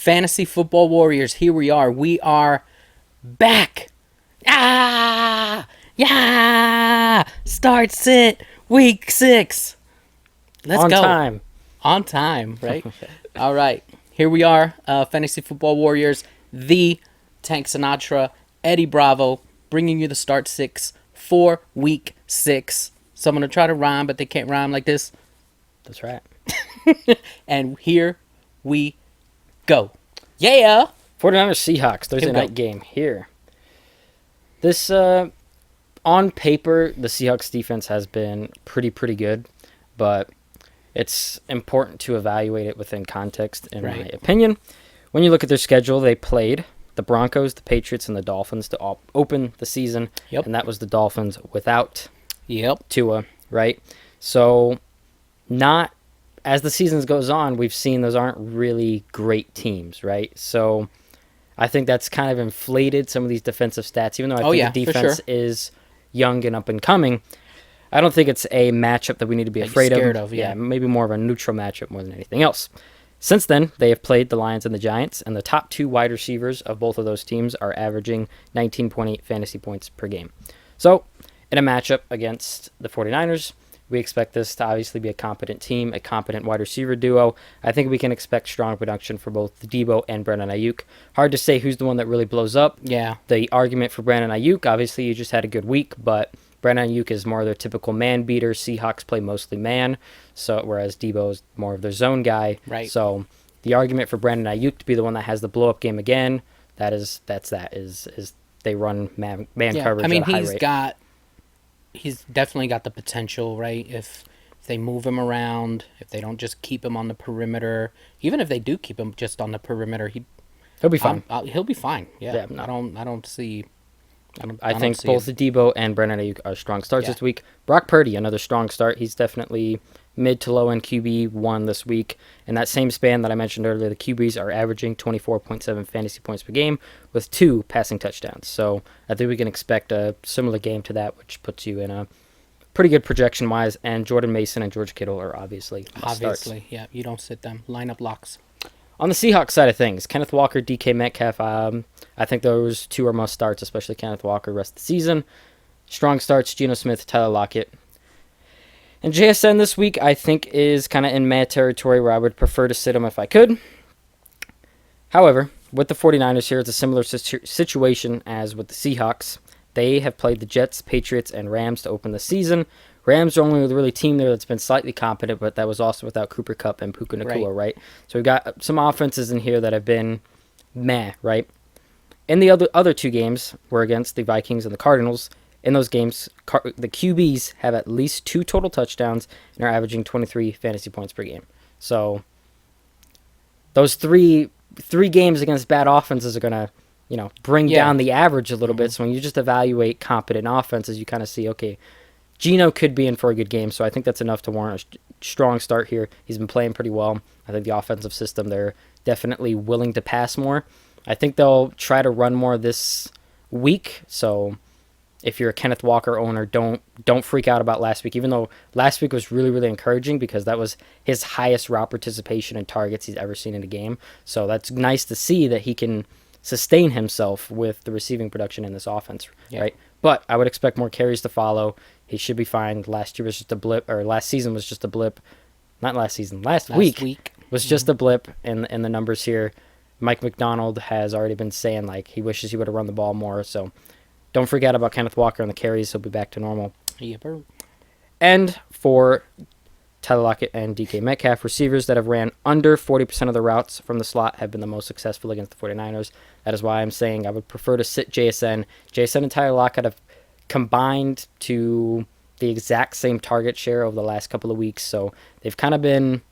Fantasy Football Warriors, here we are. We are back. Ah! Yeah! Start sit. Week 6. Let's go. On time, right? All right. Here we are. Fantasy Football Warriors. The Tank Sinatra, Eddie Bravo, bringing you the Start 6 for Week 6. So I'm going to try to rhyme, but they can't rhyme like this. That's right. And here we go. Yeah. 49ers Seahawks, Thursday night game here. This, on paper, the Seahawks defense has been pretty good, but it's important to evaluate it within context, in my opinion. When you look at their schedule, they played the Broncos, the Patriots, and the Dolphins to open the season, and that was the Dolphins without Tua, right? So, not as the season goes on, we've seen those aren't really great teams, right? So, I think that's kind of inflated some of these defensive stats, even though I think the defense is young and up and coming. I don't think it's a matchup that we need to be afraid of. Yeah, maybe more of a neutral matchup more than anything else. Since then, they have played the Lions and the Giants, and the top 2 wide receivers of both of those teams are averaging 19.8 fantasy points per game. So, in a matchup against the 49ers, we expect this to obviously be a competent team, a competent wide receiver duo. I think we can expect strong production for both Debo and Brandon Ayuk. Hard to say who's the one that really blows up. Yeah. The argument for Brandon Ayuk, obviously, you just had a good week, but Brandon Ayuk is more of their typical man beater. Seahawks play mostly man, so whereas Debo is more of their zone guy. Right. So the argument for Brandon Ayuk to be the one that has the blow up game again, is they run man coverage. I mean, at a high rate. He's definitely got the potential, right? If they move him around, if they don't just keep him on the perimeter, even if they do keep him just on the perimeter, he'll be fine. He'll be fine. Yeah. No. I think both Debo and Brandon Ayuk are strong starts this week. Brock Purdy, another strong start. He's definitely mid to low end QB1 this week. In that same span that I mentioned earlier, the QBs are averaging 24.7 fantasy points per game with 2 passing touchdowns. So I think we can expect a similar game to that, which puts you in a pretty good projection-wise. And Jordan Mason and George Kittle are obviously starts. Yeah. You don't sit them. Lineup locks. On the Seahawks side of things, Kenneth Walker, DK Metcalf, I think those 2 are must starts, especially Kenneth Walker rest of the season. Strong starts, Geno Smith, Tyler Lockett. And JSN this week, I think, is kind of in mad territory where I would prefer to sit him if I could. However, with the 49ers here, it's a similar situation as with the Seahawks. They have played the Jets, Patriots, and Rams to open the season. Rams are only the really team there that's been slightly competent, but that was also without Cooper Kupp and Puka Nacua, right? So we've got some offenses in here that have been meh, right? In the other 2 games were against the Vikings and the Cardinals. In those games, the QBs have at least 2 total touchdowns and are averaging 23 fantasy points per game. So those three games against bad offenses are going to, bring down the average a little bit. So when you just evaluate competent offenses, you kind of see, okay, Geno could be in for a good game. So I think that's enough to warrant a strong start here. He's been playing pretty well. I think the offensive system, they're definitely willing to pass more. I think they'll try to run more this week. So if you're a Kenneth Walker owner, don't freak out about last week, even though last week was really encouraging because that was his highest route participation and targets he's ever seen in a game. So that's nice to see that he can sustain himself with the receiving production in this offense, right? But I would expect more carries to follow. He should be fine. Last year was just a blip, or last season was just a blip. Not last season. Last week was just a blip in the numbers here. Mike McDonald has already been saying he wishes he would have run the ball more. So don't forget about Kenneth Walker on the carries. He'll be back to normal. Yeah, bro. And for Tyler Lockett and DK Metcalf, receivers that have ran under 40% of the routes from the slot have been the most successful against the 49ers. That is why I'm saying I would prefer to sit JSN. JSN and Tyler Lockett have combined to the exact same target share over the last couple of weeks. So they've kind of been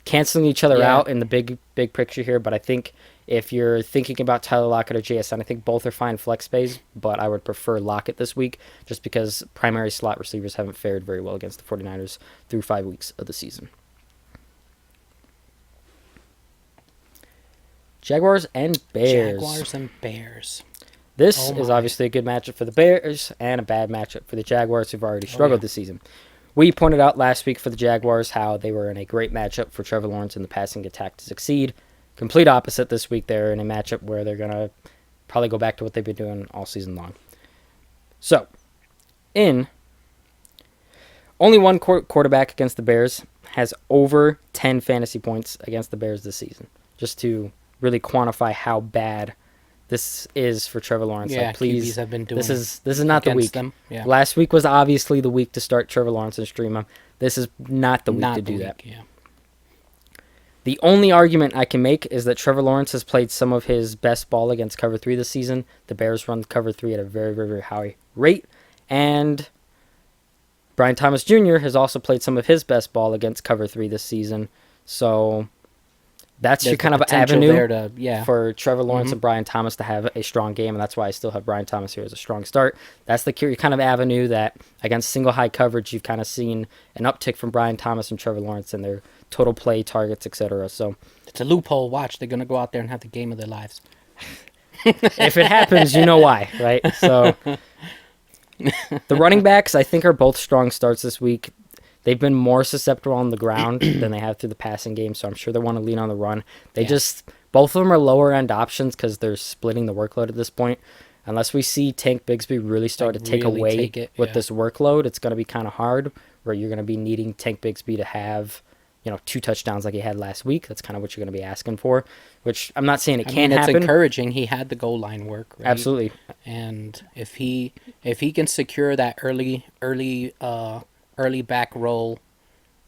canceling each other out in the big picture here. But I think if you're thinking about Tyler Lockett or JSN, I think both are fine flex space, but I would prefer Lockett this week just because primary slot receivers haven't fared very well against the 49ers through 5 weeks of the season. Jaguars and Bears. This is obviously a good matchup for the Bears and a bad matchup for the Jaguars, who've already struggled this season. We pointed out last week for the Jaguars how they were in a great matchup for Trevor Lawrence in the passing attack to succeed. complete opposite this week. They're in a matchup where they're going to probably go back to what they've been doing all season long. So, only one quarterback against the Bears has over 10 fantasy points against the Bears this season. Just to really quantify how bad this is for Trevor Lawrence. Yeah, like, please, QBs have been doing this is not the week. them. Yeah. Last week was obviously the week to start Trevor Lawrence and stream him. This is not the week to do that. Yeah. The only argument I can make is that Trevor Lawrence has played some of his best ball against cover 3 this season. The Bears run cover 3 at a very, very, very high rate. And Brian Thomas Jr. has also played some of his best ball against cover 3 this season. So that's your kind of avenue for Trevor Lawrence and Brian Thomas to have a strong game, and that's why I still have Brian Thomas here as a strong start. That's the kind of avenue that against single high coverage, you've kind of seen an uptick from Brian Thomas and Trevor Lawrence and their total play targets, etc. So it's a loophole. Watch, they're gonna go out there and have the game of their lives. If it happens, you know why, right? So the running backs, I think, are both strong starts this week. They've been more susceptible on the ground than they have through the passing game, so I'm sure they want to lean on the run. Both of them are lower end options because they're splitting the workload at this point. Unless we see Tank Bigsby really start to take away this workload, it's going to be kind of hard, where you're going to be needing Tank Bigsby to have 2 touchdowns like he had last week. That's kind of what you're going to be asking for, which I'm not saying it can't happen. It's encouraging. He had the goal line work, right? Absolutely. And if he can secure that early back roll,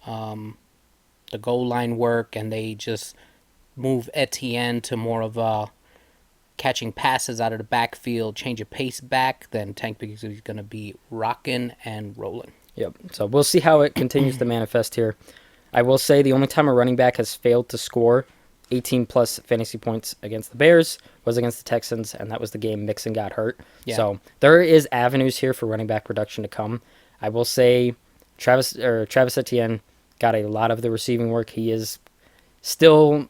the goal line work, and they just move Etienne to more of a catching passes out of the backfield, change of pace back, then Tank Bigsby is going to be rocking and rolling. Yep. So we'll see how it continues to manifest here. I will say the only time a running back has failed to score 18-plus fantasy points against the Bears was against the Texans, and that was the game Mixon got hurt. Yeah. So there is avenues here for running back production to come. I will say Travis Etienne got a lot of the receiving work. He is still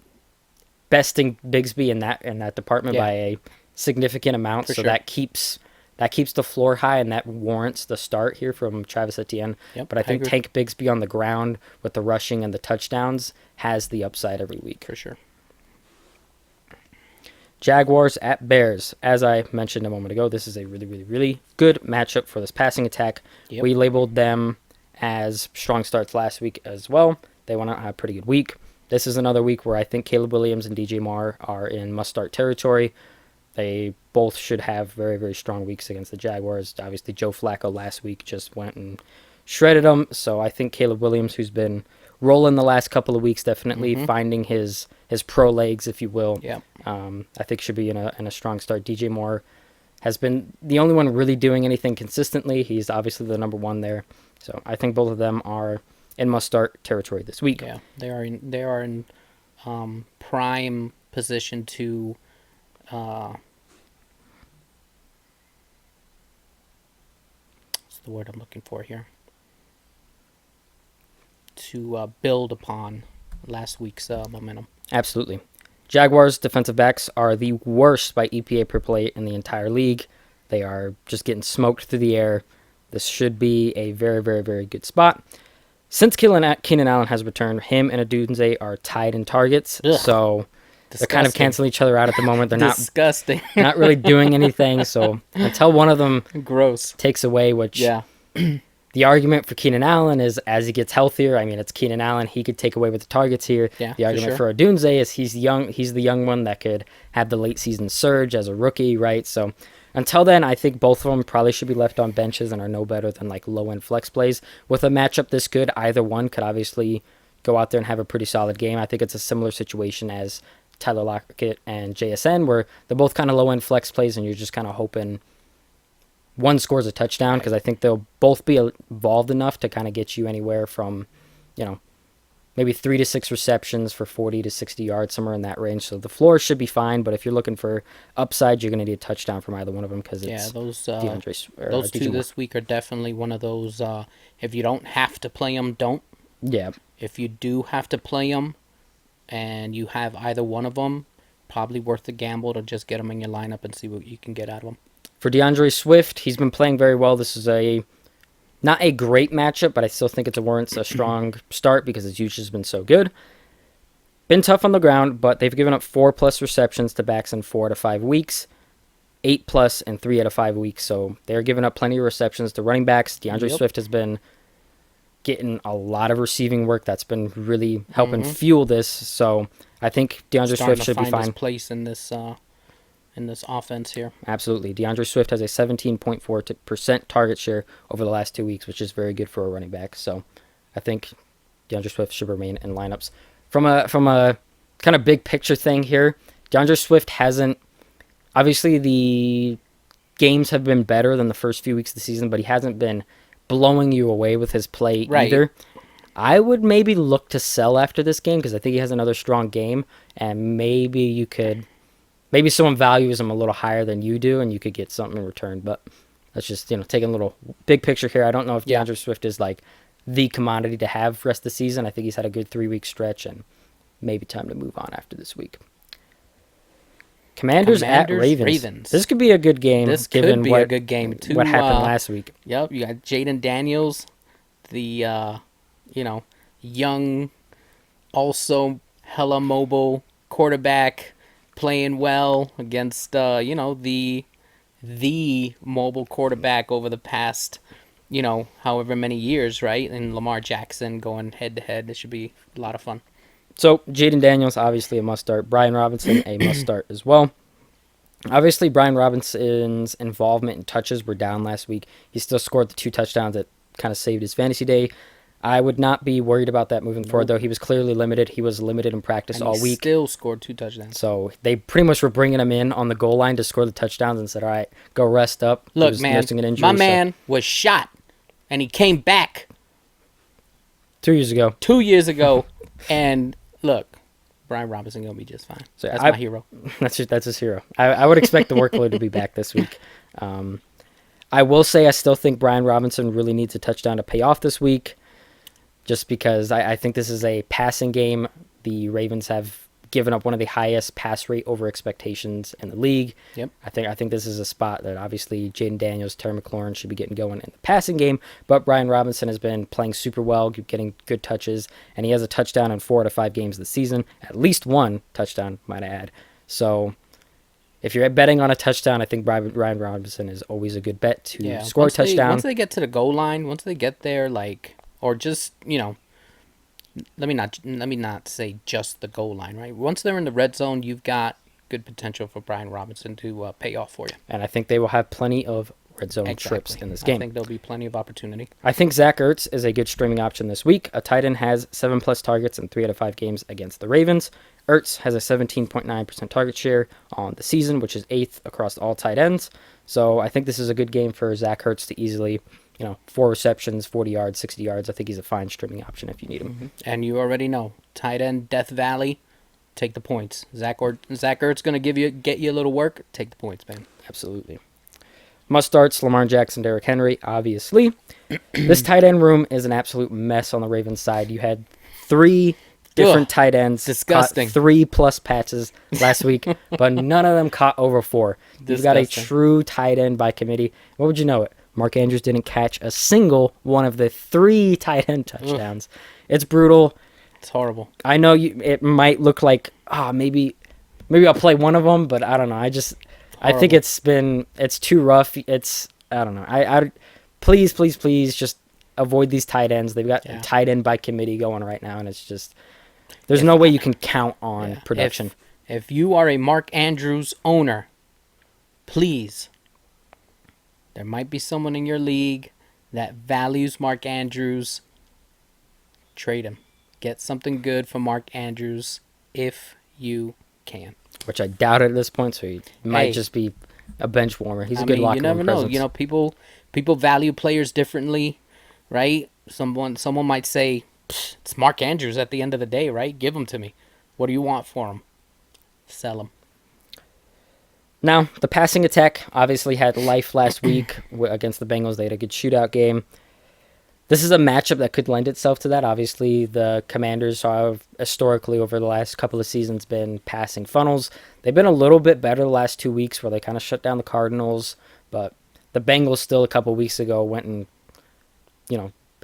besting Bigsby in that department by a significant amount. So that keeps the floor high, and that warrants the start here from Travis Etienne. Yep, but I think Tank Bigsby on the ground with the rushing and the touchdowns has the upside every week. For sure. Jaguars at Bears. As I mentioned a moment ago, this is a really, really, really good matchup for this passing attack. Yep. We labeled them as strong starts last week as well. They went out and had a pretty good week. This is another week where I think Caleb Williams and DJ Moore are in must-start territory. They both should have very, very strong weeks against the Jaguars. Obviously, Joe Flacco last week just went and shredded them. So I think Caleb Williams, who's been rolling the last couple of weeks, definitely finding his pro legs, if you will. Yeah. I think should be in a strong start. DJ Moore has been the only one really doing anything consistently. He's obviously the number one there. So I think both of them are in must-start territory this week. Yeah, they are in prime position to what's the word I'm looking for here? To build upon last week's momentum. Absolutely. Jaguars defensive backs are the worst by EPA per play in the entire league. They are just getting smoked through the air. This should be a very, very, very good spot. Since Keenan Allen has returned, him and Odunze are tied in targets. Ugh. So they're kind of canceling each other out at the moment. They're disgusting. Not really doing anything. So until one of them takes away, which the argument for Keenan Allen is as he gets healthier. I mean, it's Keenan Allen. He could take away with the targets here. Yeah, the argument for Odunze is he's young. He's the young one that could have the late season surge as a rookie, right? So until then, I think both of them probably should be left on benches and are no better than like low-end flex plays. With a matchup this good, either one could obviously go out there and have a pretty solid game. I think it's a similar situation as Tyler Lockett and JSN, where they're both kind of low-end flex plays, and you're just kind of hoping one scores a touchdown, because I think they'll both be involved enough to kind of get you anywhere from, maybe 3 to 6 receptions for 40 to 60 yards, somewhere in that range. So the floor should be fine, but if you're looking for upside, you're going to need a touchdown from either one of them, because it's those two this week are definitely one of those. If you don't have to play them, don't. Yeah. If you do have to play them, and you have either one of them, probably worth the gamble to just get them in your lineup and see what you can get out of them. For DeAndre Swift, he's been playing very well. This is not a great matchup, but I still think it warrants a strong start because his usage has been so good. been tough on the ground, but they've given up 4+ receptions to backs in 4 to 5 weeks, 8+ in 3 out of 5 weeks. So they're giving up plenty of receptions to running backs. DeAndre Swift has been getting a lot of receiving work. That's been really helping fuel this. So I think DeAndre Swift should be fine. His place in this offense here. Absolutely. DeAndre Swift has a 17.4% target share over the last 2 weeks, which is very good for a running back. So I think DeAndre Swift should remain in lineups. From a kind of big picture thing here, DeAndre Swift hasn't. Obviously, the games have been better than the first few weeks of the season, but he hasn't been blowing you away with his play either. I would maybe look to sell after this game because I think he has another strong game, and maybe someone values him a little higher than you do, and you could get something in return. But that's just taking a little big picture here. I don't know if DeAndre Swift is like the commodity to have rest of the season. I think he's had a good 3-week stretch, and maybe time to move on after this week. Commanders at Ravens. This could be a good game. This could be a good game too. What happened last week? Yep, you got Jaden Daniels, the young, also hella mobile quarterback, playing well against the mobile quarterback over the past however many years, right? And Lamar Jackson going head to head. This should be a lot of fun. So, Jaden Daniels, obviously a must-start. Brian Robinson, a must-start as well. Obviously, Brian Robinson's involvement in touches were down last week. He still scored the 2 touchdowns that kind of saved his fantasy day. I would not be worried about that moving forward, though. He was clearly limited. He was limited in practice all week. Still scored 2 touchdowns. So, they pretty much were bringing him in on the goal line to score the touchdowns and said, all right, go rest up. Look, man, my man was shot, and he came back 2 years ago. 2 years ago, and... Look, Brian Robinson going to be just fine. So that's my hero. That's his hero. I would expect the workload to be back this week. I will say I still think Brian Robinson really needs a touchdown to pay off this week, just because I think this is a passing game. The Ravens have given up one of the highest pass rate over expectations in the league. Yep. I think this is a spot that obviously Jaden Daniels, Terry McLaurin should be getting going in the passing game, but Brian Robinson has been playing super well, getting good touches, and he has a touchdown in 4 out of 5 games of the season. At least one touchdown, might I add. So if you're betting on a touchdown, I think Brian Robinson is always a good bet to score a touchdown. Once they get to the goal line, once they get there, or just, let me not say just the goal line, right? Once they're in the red zone, you've got good potential for Brian Robinson to pay off for you. And I think they will have plenty of red zone trips in this game. I think there'll be plenty of opportunity. I think Zach Ertz is a good streaming option this week. A tight end has 7+ targets in 3 out of 5 games against the Ravens. Ertz has a 17.9% target share on the season, which is 8th across all tight ends. So I think this is a good game for Zach Ertz to easily 4 receptions, 40 yards, 60 yards. I think he's a fine streaming option if you need him. Mm-hmm. And you already know, tight end, Death Valley, take the points. Zach Ertz going to get you a little work. Take the points, man. Absolutely. Must starts, Lamar Jackson, Derrick Henry, obviously. This tight end room is an absolute mess on the Ravens side. You had 3 different tight ends. Disgusting. 3+ patches last week, but none of them caught over 4. You've got a true tight end by committee. What would you know it? Mark Andrews didn't catch a single one of the 3 tight end touchdowns. It's brutal. It's horrible. I know it might look like, maybe I'll play one of them, but I don't know. I think it's too rough. I don't know. Please just avoid these tight ends. They've got tight end by committee going right now, and it's just, there's no way you can count on production. If you are a Mark Andrews owner, please, there might be someone in your league that values Mark Andrews. Trade him. Get something good for Mark Andrews if you can. Which I doubt at this point, so he might just be a bench warmer. He's a good locker room presence. You never know. People value players differently, right? Someone might say, it's Mark Andrews at the end of the day, right? Give him to me. What do you want for him? Sell him. Now, the passing attack obviously had life last week against the Bengals. They had a good shootout game. This is a matchup that could lend itself to that. Obviously, the Commanders have historically over the last couple of seasons been passing funnels. They've been a little bit better the last 2 weeks where they kind of shut down the Cardinals, but the Bengals still a couple weeks ago went and,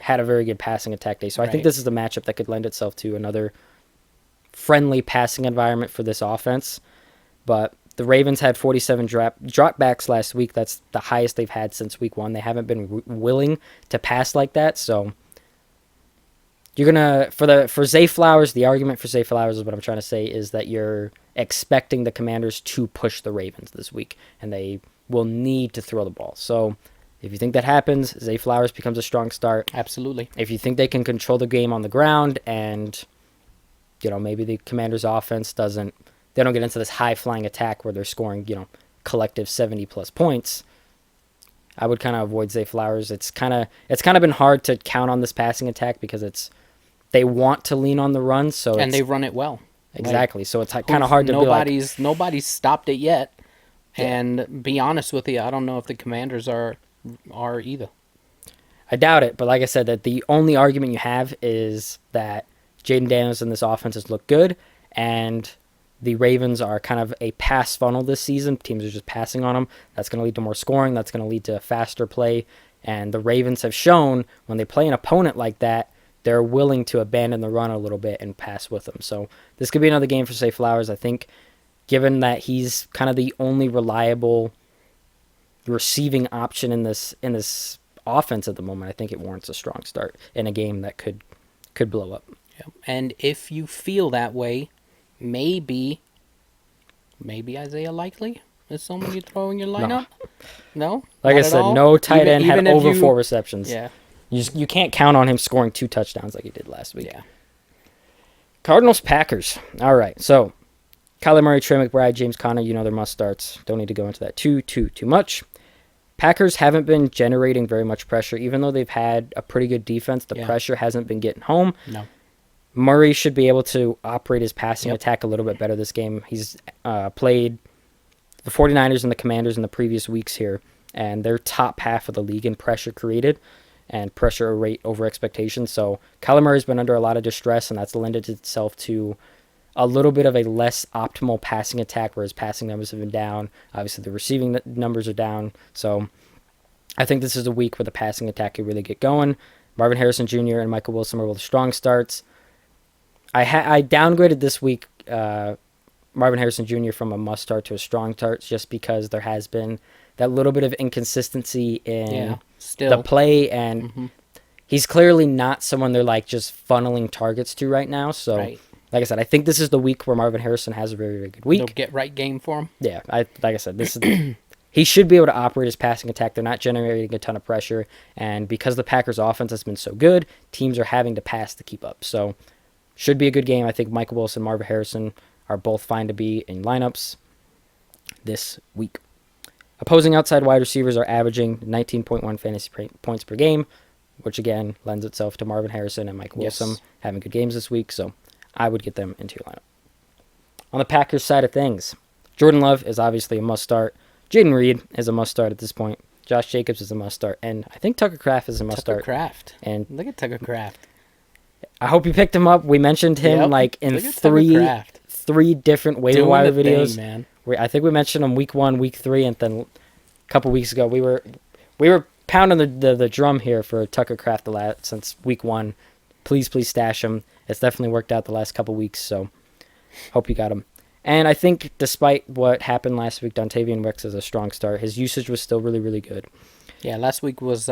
had a very good passing attack day. So I think this is a matchup that could lend itself to another friendly passing environment for this offense. But the Ravens had 47 dropbacks last week. That's the highest they've had since week 1. They haven't been willing to pass like that. So you're going to, for Zay Flowers, the argument for Zay Flowers is what I'm trying to say is that you're expecting the Commanders to push the Ravens this week, and they will need to throw the ball. So if you think that happens, Zay Flowers becomes a strong start. Absolutely. If you think they can control the game on the ground and, maybe the Commanders' offense they don't get into this high-flying attack where they're scoring, collective 70-plus points, I would kind of avoid Zay Flowers. It's kind of been hard to count on this passing attack because they want to lean on the run. And they run it well. Exactly. So it's kind of hard to be like... Nobody's stopped it yet. Yeah. And be honest with you, I don't know if the Commanders are either. I doubt it, but like I said, that the only argument you have is that Jaden Daniels and this offense has looked good, and the Ravens are kind of a pass funnel this season. Teams are just passing on them. That's going to lead to more scoring. That's going to lead to faster play. And the Ravens have shown when they play an opponent like that, they're willing to abandon the run a little bit and pass with them. So this could be another game for Zay Flowers. I think given that he's kind of the only reliable receiving option in this offense at the moment, I think it warrants a strong start in a game that could blow up. Yeah. And if you feel that way, maybe Isaiah Likely is someone you throw in your lineup? No? Like I said, no tight end had over 4 receptions. Yeah. You can't count on him scoring 2 touchdowns like he did last week. Yeah. Cardinals Packers. All right. So Kyler Murray, Trey McBride, James Conner, they're must starts. Don't need to go into that too much. Packers haven't been generating very much pressure, even though they've had a pretty good defense. The pressure hasn't been getting home. No. Murray should be able to operate his passing attack a little bit better this game. He's played the 49ers and the Commanders in the previous weeks here, and they're top half of the league in pressure created and pressure rate over expectations. So Kyler Murray's been under a lot of distress, and that's lended itself to a little bit of a less optimal passing attack where his passing numbers have been down. Obviously, the receiving numbers are down. So I think this is a week where the passing attack could really get going. Marvin Harrison Jr. and Michael Wilson were both strong starts. I downgraded this week Marvin Harrison Jr. from a must-start to a strong start just because there has been that little bit of inconsistency in the play, and he's clearly not someone they're like just funneling targets to right now. So, like I said, I think this is the week where Marvin Harrison has a very, very good week. No get-right game for him. Yeah, like I said, this is he should be able to operate his passing attack. They're not generating a ton of pressure, and because the Packers' offense has been so good, teams are having to pass to keep up. So should be a good game. I think Michael Wilson, Marvin Harrison are both fine to be in lineups this week. Opposing outside wide receivers are averaging 19.1 fantasy points per game, which again lends itself to Marvin Harrison and Michael Wilson having good games this week, so I would get them into your lineup. On the Packers side of things, Jordan Love is obviously a must-start. Jaden Reed is a must-start at this point. Josh Jacobs is a must-start, and I think Tucker Kraft is a must-start. Tucker Kraft. And look at Tucker Kraft. I hope you picked him up. We mentioned him in three different waiver wire videos. Man. I think we mentioned him week 1, week 3, and then a couple weeks ago we were pounding the drum here for Tucker Kraft since week 1. Please stash him. It's definitely worked out the last couple weeks, so hope you got him. And I think despite what happened last week, Dontavian Wicks is a strong start. His usage was still really, really good. Yeah, last week was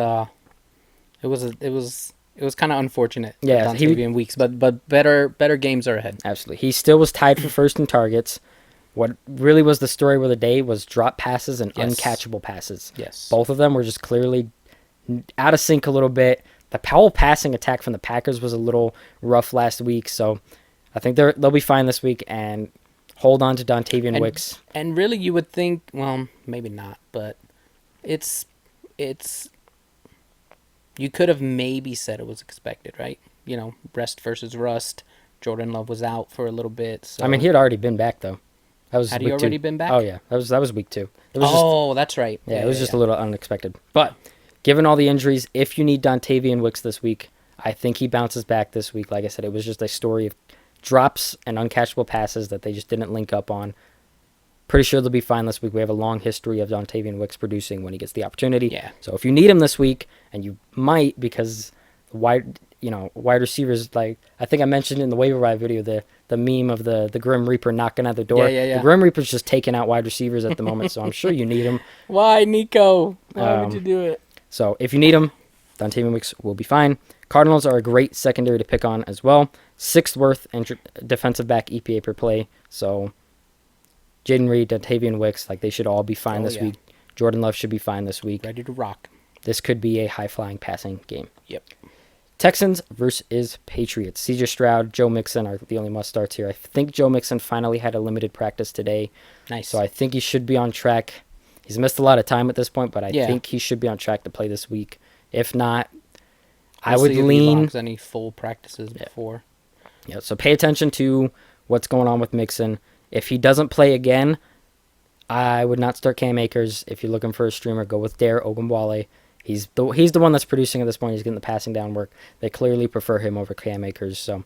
it was kind of unfortunate. Yeah, Dontavian Weeks, but better games are ahead. Absolutely, he still was tied for first in targets. What really was the story of the day was drop passes and uncatchable passes. Yes, both of them were just clearly out of sync a little bit. The whole passing attack from the Packers was a little rough last week, so I think they'll be fine this week and hold on to Dontavian Wicks. And really, you would think, well, maybe not, but it's. You could have maybe said it was expected, right? Rest versus rust. Jordan Love was out for a little bit. So. I mean, he had already been back, though. Had he already been back? Oh, yeah. That was week 2. That's right. Yeah, it was just a little unexpected. But given all the injuries, if you need Dontavian Wicks this week, I think he bounces back this week. Like I said, it was just a story of drops and uncatchable passes that they just didn't link up on. Pretty sure they'll be fine this week. We have a long history of Dontavian Wicks producing when he gets the opportunity. Yeah. So if you need him this week, and you might because wide receivers, like I think I mentioned in the waiver wire video, the meme of the Grim Reaper knocking at the door. Yeah. The Grim Reaper's just taking out wide receivers at the moment, so I'm sure you need him. Why, Nico? Why would you do it? So if you need him, Dontavian Wicks will be fine. Cardinals are a great secondary to pick on as well. 6th worth and defensive back EPA per play. So Jaden Reed, Dontavian Wicks, like they should all be fine this week. Jordan Love should be fine this week. Ready to rock. This could be a high-flying passing game. Yep. Texans versus Patriots. C.J. Stroud, Joe Mixon are the only must-starts here. I think Joe Mixon finally had a limited practice today. Nice. So I think he should be on track. He's missed a lot of time at this point, but I think he should be on track to play this week. If not, I would lean any full practices before. Yeah, so pay attention to what's going on with Mixon. If he doesn't play again, I would not start Cam Akers. If you're looking for a streamer, go with Dare Ogunbowale. He's the one that's producing at this point. He's getting the passing down work. They clearly prefer him over Cam Akers. So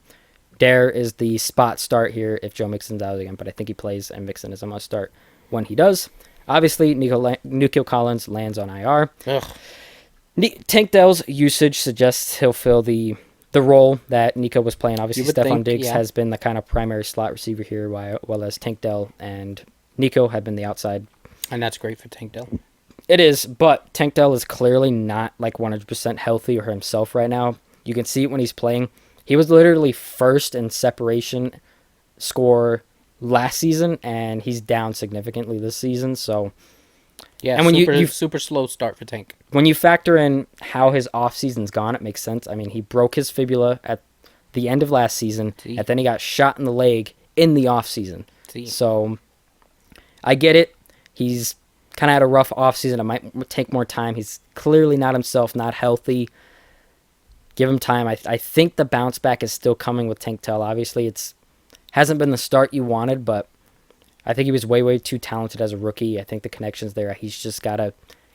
Dare is the spot start here if Joe Mixon's out again, but I think he plays and Mixon is a must start when he does. Obviously, Nico Collins lands on IR. Ugh. Tank Dell's usage suggests he'll fill the role that Nico was playing. Obviously, Stephon Diggs has been the kind of primary slot receiver here, while as Tank Dell and Nico have been the outside. And that's great for Tank Dell. It is, but Tank Dell is clearly not like 100% healthy or himself right now. You can see it when he's playing. He was literally first in separation score last season, and he's down significantly this season. So, yeah, and when you super slow start for Tank. When you factor in how his offseason's gone, it makes sense. I mean, he broke his fibula at the end of last season, and then he got shot in the leg in the offseason. So, I get it. He's kind of had a rough offseason. It might take more time. He's clearly not himself, not healthy. Give him time. I think the bounce back is still coming with Tank Dell. Obviously, it's hasn't been the start you wanted, but I think he was way too talented as a rookie. I think the connection's there. He's just gotta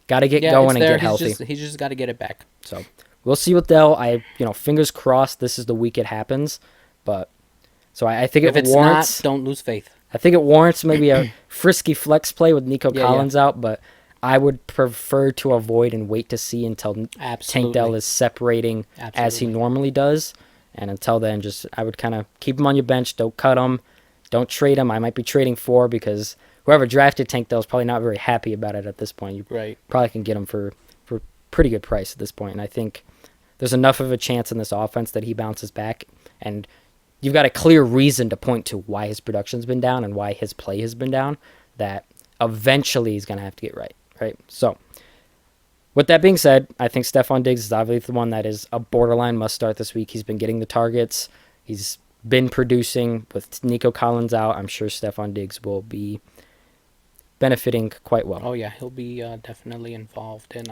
get going and get healthy. He's just got to get it back. So we'll see with Dell. Fingers crossed this is the week it happens. But so I think if it it's warrants. Not, don't lose faith. I think it warrants maybe a frisky flex play with Nico Collins out, but I would prefer to avoid and wait to see until Tank Dell is separating as he normally does. And until then, I would kind of keep him on your bench. Don't cut him. Don't trade him. I might be trading for because whoever drafted Tank Dell is probably not very happy about it at this point. You probably can get him for pretty good price at this point. And I think there's enough of a chance in this offense that he bounces back. And you've got a clear reason to point to why his production's been down and why his play has been down that eventually he's going to have to get right? So, with that being said, I think Stephon Diggs is obviously the one that is a borderline must start this week. He's been getting the targets. He's been producing. With Nico Collins out, I'm sure Stephon Diggs will be benefiting quite well. Oh, yeah. He'll be definitely involved in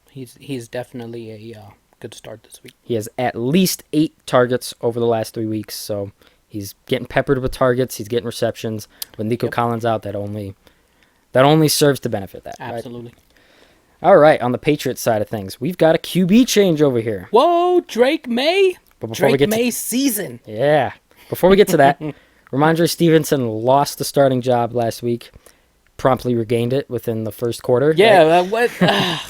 he's definitely a good start this week. He has at least 8 targets over the last 3 weeks, so he's getting peppered with targets. He's getting receptions. With Nico Collins out, that only serves to benefit that. Absolutely. Right? All right, on the Patriots side of things, we've got a QB change over here. Whoa, Drake May? But before we get to season. Yeah. Before we get to that, Ramondre Stevenson lost the starting job last week, promptly regained it within the first quarter. Yeah, what?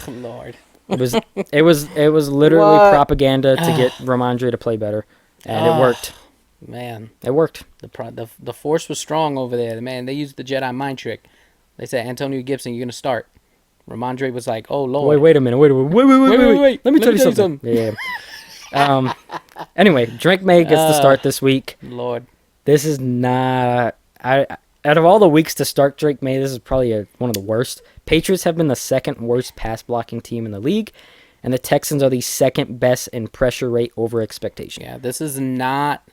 Lord. It was literally propaganda to get Ramondre to play better, and it worked. Man, it worked. The force was strong over there. Man, they used the Jedi mind trick. They said, Antonio Gibson, you're gonna start. Ramondre was like, "Oh Lord, wait a minute, wait. Let me tell you something." Yeah. Anyway, Drake May gets the start this week. Lord, this is not. Out of all the weeks to start Drake May, this is probably one of the worst. Patriots have been the second worst pass blocking team in the league, and the Texans are the second best in pressure rate over expectation. Yeah, this is not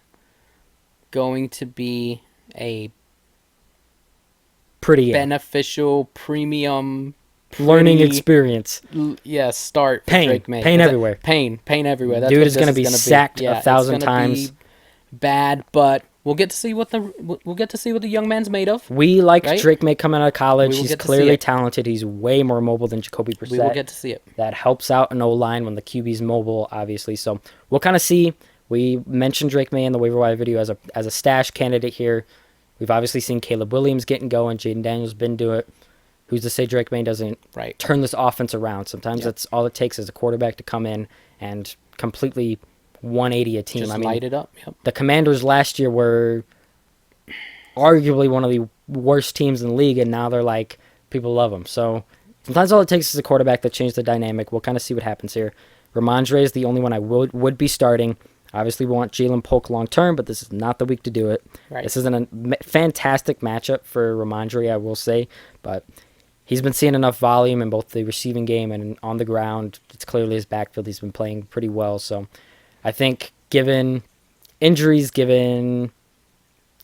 going to be a pretty beneficial premium learning experience. Start pain, Drake May. Pain everywhere. Pain everywhere. That's Dude is going to be sacked 1,000 times. Be bad, but we'll get to see what the young man's made of. We like Drake May coming out of college. He's clearly talented. He's way more mobile than Jacoby Brissett. We will get to see it. That helps out an O-line when the QB's mobile, obviously. So we'll kind of see. We mentioned Drake May in the waiver wire video as a stash candidate here. We've obviously seen Caleb Williams getting going. Jaden Daniels been doing it. Who's to say Drake May doesn't turn this offense around? Sometimes that's all it takes is a quarterback to come in and completely 180 a team. Just light it up. Yep. The Commanders last year were arguably one of the worst teams in the league, and now they're like, people love them. So sometimes all it takes is a quarterback that changed the dynamic. We'll kind of see what happens here. Ramondre is the only one I would be starting. Obviously, we want Jalen Polk long term, but this is not the week to do it. Right. This isn't a fantastic matchup for Ramondre, I will say, but he's been seeing enough volume in both the receiving game and on the ground. It's clearly his backfield. He's been playing pretty well. So I think given injuries, given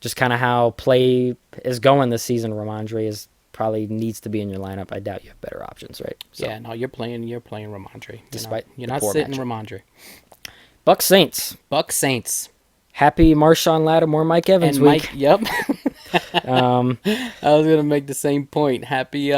just kind of how play is going this season, Ramondre probably needs to be in your lineup. I doubt you have better options, right? So, yeah, no, you're playing Ramondre. Despite you're the not poor sitting matchup. Ramondre. Bucs Saints. Bucs Saints. Happy Marshawn Lattimore, Mike Evans And week. Mike, yep. I was gonna make the same point. Happy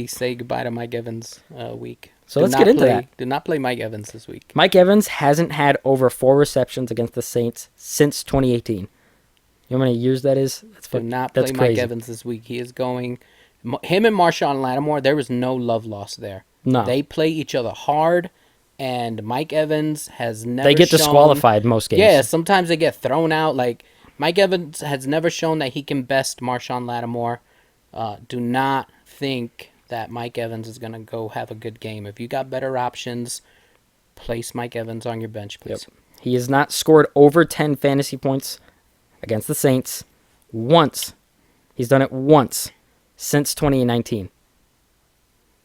say goodbye to Mike Evans week. So let's get into that. Did not play Mike Evans this week. Mike Evans hasn't had over 4 receptions against the Saints since 2018. You know how many years that is? Did not play crazy. Mike Evans this week. He is going. Him and Marshawn Lattimore, there was no love lost there. No. They play each other hard, and Mike Evans has never They get shown, disqualified most games. Yeah, sometimes they get thrown out. Like, Mike Evans has never shown that he can best Marshawn Lattimore. Do not think that Mike Evans is going to go have a good game. If you got better options, place Mike Evans on your bench, please. Yep. He has not scored over 10 fantasy points against the Saints once. He's done it once since 2019.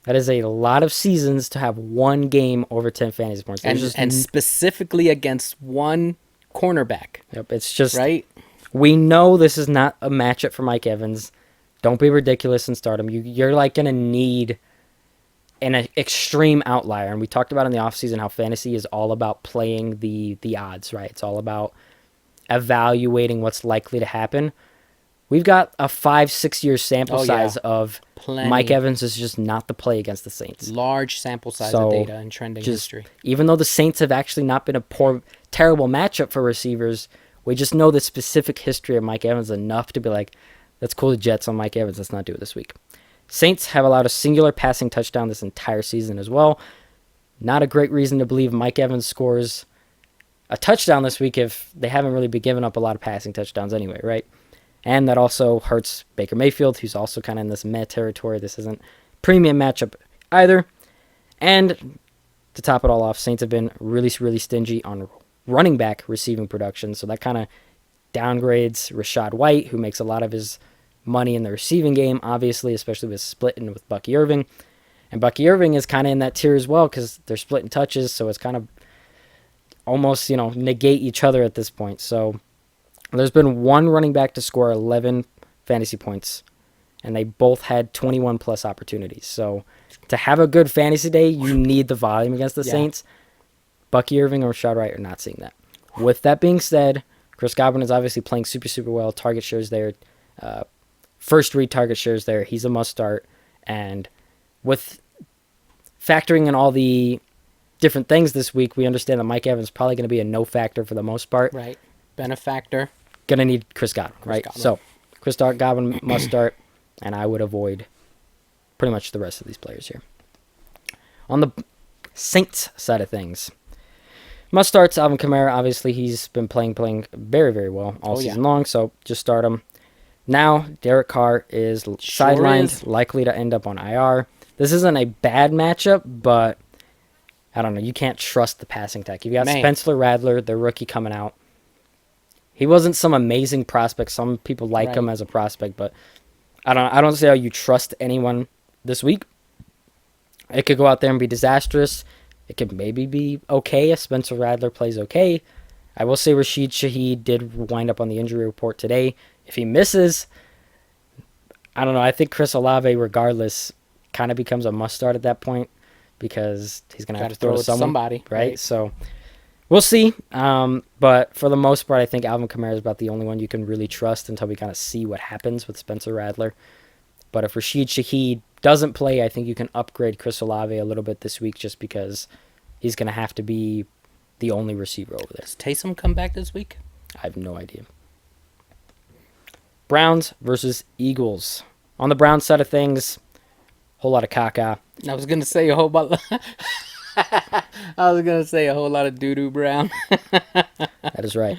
That is a lot of seasons to have one game over 10 fantasy points. And specifically against one cornerback. Yep, it's just right. We know this is not a matchup for Mike Evans. Don't be ridiculous and start him. You're like going to need an extreme outlier. And we talked about in the offseason how fantasy is all about playing the odds, right? It's all about evaluating what's likely to happen. We've got a 5-6 year sample size of Plenty. Mike Evans is just not the play against the Saints. Large sample size of data and trending history. Even though the Saints have actually not been a terrible matchup for receivers, we just know the specific history of Mike Evans enough to be like, let's call the Jets on Mike Evans. Let's not do it this week. Saints have allowed a singular passing touchdown this entire season as well. Not a great reason to believe Mike Evans scores a touchdown this week if they haven't really been giving up a lot of passing touchdowns anyway, right? And that also hurts Baker Mayfield, who's also kind of in this meh territory. This isn't premium matchup either. And to top it all off, Saints have been really, really stingy on running back receiving production. So that kind of downgrades Rachaad White, who makes a lot of his money in the receiving game, obviously, especially with splitting with Bucky Irving. And Bucky Irving is kind of in that tier as well because they're splitting touches. So it's kind of almost, negate each other at this point. So there's been one running back to score 11 fantasy points, and they both had 21-plus opportunities. So to have a good fantasy day, you need the volume against the Saints. Bucky Irving or Rachaad White are not seeing that. With that being said, Chris Godwin is obviously playing super, super well. Target shares there. First read target shares there. He's a must-start. And with factoring in all the different things this week, we understand that Mike Evans is probably going to be a no factor for the most part. Right. Benefactor. Going to need Chris Godwin, right? So Chris Godwin must start, and I would avoid pretty much the rest of these players here. On the Saints side of things, must starts Alvin Kamara. Obviously, he's been playing very, very well all season long, so just start him. Now, Derek Carr is sidelined, likely to end up on IR. This isn't a bad matchup, but I don't know. You can't trust the passing attack. You've got Spencer Rattler, the rookie, coming out. He wasn't some amazing prospect. Some people like him as a prospect, but I don't see how you trust anyone this week. It could go out there and be disastrous. It could maybe be okay if Spencer Rattler plays okay. I will say Rashid Shaheed did wind up on the injury report today. If he misses, I don't know. I think Chris Olave, regardless, kind of becomes a must-start at that point because he's going to have to throw to somebody. Right? So we'll see. But for the most part, I think Alvin Kamara is about the only one you can really trust until we kind of see what happens with Spencer Rattler. But if Rashid Shaheed doesn't play, I think you can upgrade Chris Olave a little bit this week just because he's going to have to be the only receiver over there. Does Taysom come back this week? I have no idea. Browns versus Eagles. On the Browns side of things, whole lot of caca. I was going to say a whole lot. I was gonna say a whole lot of doo-doo Brown. That is right.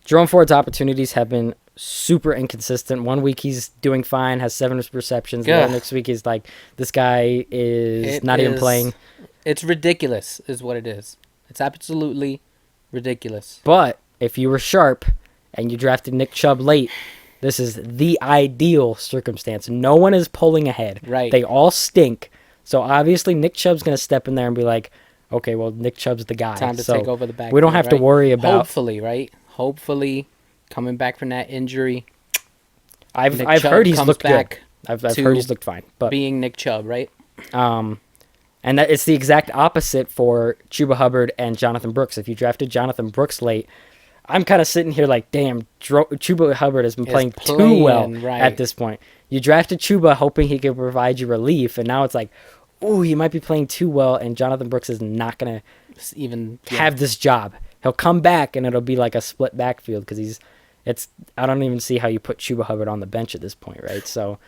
Jerome Ford's opportunities have been super inconsistent. One week he's doing fine, has 7 receptions. The next week he's like, this guy is not even playing. It's ridiculous, is what it is. It's absolutely ridiculous. But if you were sharp and you drafted Nick Chubb late, this is the ideal circumstance. No one is pulling ahead. Right. They all stink. So obviously Nick Chubb's going to step in there and be like, okay, well, Nick Chubb's the guy. Time to take over the back. We don't have to worry about... Hopefully, right? Hopefully, coming back from that injury. I've heard he's looked good. I've heard he's looked fine. But being Nick Chubb, right? And that it's the exact opposite for Chuba Hubbard and Jonathan Brooks. If you drafted Jonathan Brooks late, I'm kind of sitting here like, damn, Chuba Hubbard has been playing too well at this point. You drafted Chuba hoping he could provide you relief, and now it's like, oh, he might be playing too well, and Jonathan Brooks is not going to even have this job. He'll come back, and it'll be like a split backfield because I don't even see how you put Chuba Hubbard on the bench at this point, right? So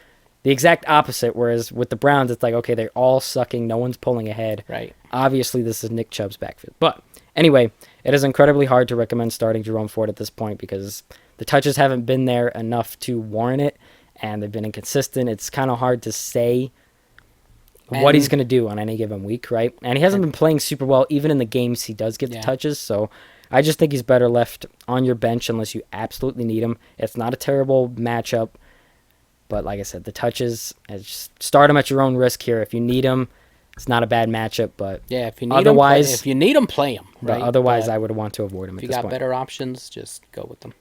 the exact opposite, whereas with the Browns, it's like, okay, they're all sucking. No one's pulling ahead. Right. Obviously, this is Nick Chubb's backfield. But anyway, it is incredibly hard to recommend starting Jerome Ford at this point because the touches haven't been there enough to warrant it, and they've been inconsistent. It's kind of hard to say what he's going to do on any given week, right? And he hasn't been playing super well even in the games he does get the touches, so I just think he's better left on your bench unless you absolutely need him. It's not a terrible matchup, but like I said, the touches, just start him at your own risk here. If you need him, it's not a bad matchup, but yeah, if you need him, play him. Right? But otherwise, I would want to avoid him. If you got better options, just go with them.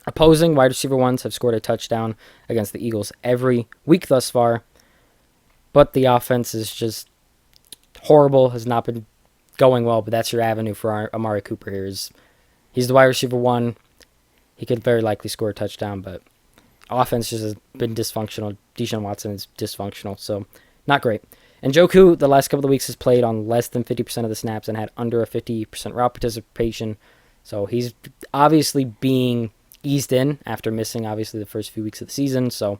Opposing wide receiver ones have scored a touchdown against the Eagles every week thus far, but the offense is just horrible, has not been going well, but that's your avenue for Amari Cooper here. He's the wide receiver one. He could very likely score a touchdown, but offense just has been dysfunctional. Deshaun Watson is dysfunctional, so not great. And Njoku, the last couple of weeks, has played on less than 50% of the snaps and had under a 50% route participation, so he's obviously being eased in after missing obviously the first few weeks of the season. So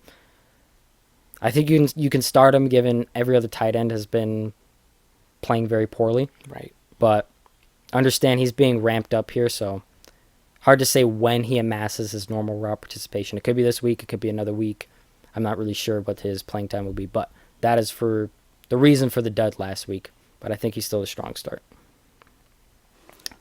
I think you can start him given every other tight end has been playing very poorly. Right. But understand he's being ramped up here, so hard to say when he amasses his normal route participation. It could be this week, it could be another week. I'm not really sure what his playing time will be, but that is for the reason for the dud last week. But I think he's still a strong start.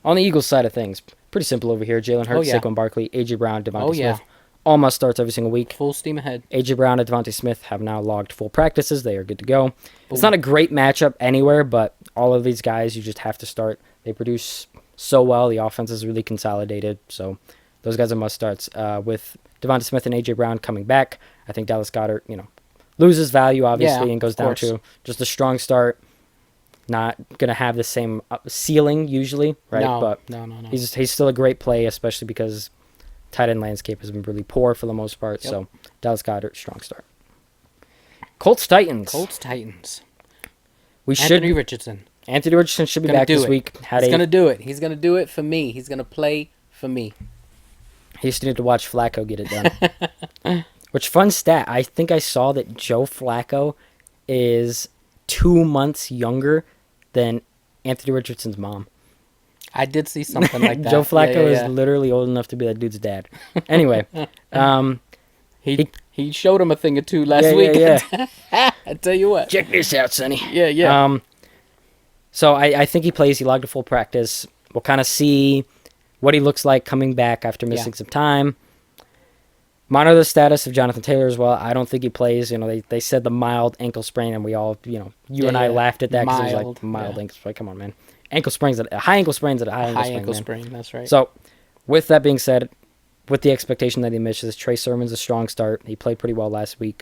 On the Eagles side of things, pretty simple over here. Jalen Hurts, Saquon Barkley, A.J. Brown, Devontae Smith. All must starts every single week. Full steam ahead. A.J. Brown and Devontae Smith have now logged full practices. They are good to go. Boom. It's not a great matchup anywhere, but all of these guys you just have to start. They produce so well. The offense is really consolidated, so those guys are must starts. With Devontae Smith and A.J. Brown coming back, I think Dallas Goedert, loses value obviously and goes down to just a strong start. Not going to have the same ceiling usually, right? No. He's still a great play, especially because tight end landscape has been really poor for the most part. Yep. So Dallas Goedert, strong start. Colts Titans. Anthony Richardson should be back this week. He's going to do it. He's going to do it for me. He's going to play for me. He just needed to watch Flacco get it done. Which fun stat. I think I saw that Joe Flacco is 2 months younger than Anthony Richardson's mom. I did see something like that. Joe Flacco is literally old enough to be that dude's dad. Anyway, he showed him a thing or two last week. Yeah. I tell you what. Check this out, Sonny. Yeah. So I think he plays. He logged a full practice. We'll kind of see what he looks like coming back after missing some time. Monitor the status of Jonathan Taylor as well. I don't think he plays. They said the mild ankle sprain, and we all, you and I laughed at that because it was like mild ankle sprain. Come on, man. High ankle sprains at a high ankle sprain. That's right. So, with that being said, with the expectation that he misses, Trey Sermon's a strong start. He played pretty well last week.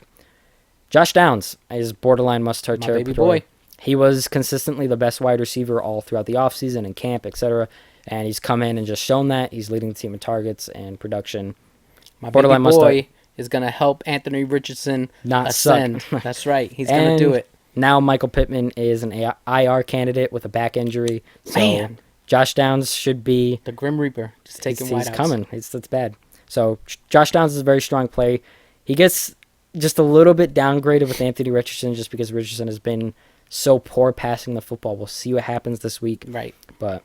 Josh Downs is borderline must-start territory. Baby boy. He was consistently the best wide receiver all throughout the offseason and camp, etc. And he's come in and just shown that. He's leading the team in targets and production. My borderline baby boy is going to help Anthony Richardson not ascend. That's right. He's going to do it. Now Michael Pittman is an IR candidate with a back injury. So Josh Downs should be... the Grim Reaper. Just taking wideouts. He's coming. It's bad. So Josh Downs is a very strong play. He gets just a little bit downgraded with Anthony Richardson just because Richardson has been so poor passing the football. We'll see what happens this week. Right. But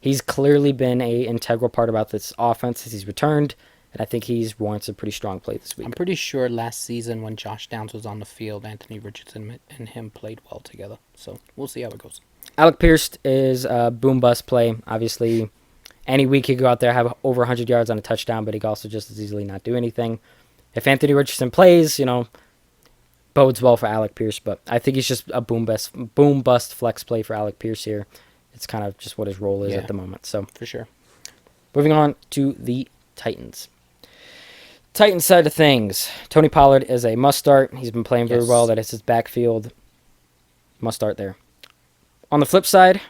he's clearly been a integral part about this offense as he's returned, and I think he's warrants a pretty strong play this week. I'm pretty sure last season when Josh Downs was on the field, Anthony Richardson and him played well together. So we'll see how it goes. Alec Pierce is a boom-bust play. Obviously, any week he could go out there, have over 100 yards on a touchdown, but he could also just as easily not do anything. If Anthony Richardson plays, bodes well for Alec Pierce, but I think he's just a boom-bust flex play for Alec Pierce here. It's kind of just what his role is at the moment. So for sure. Moving on to the Titans. Titans side of things. Tony Pollard is a must-start. He's been playing very well. That is his backfield. Must-start there. On the flip side,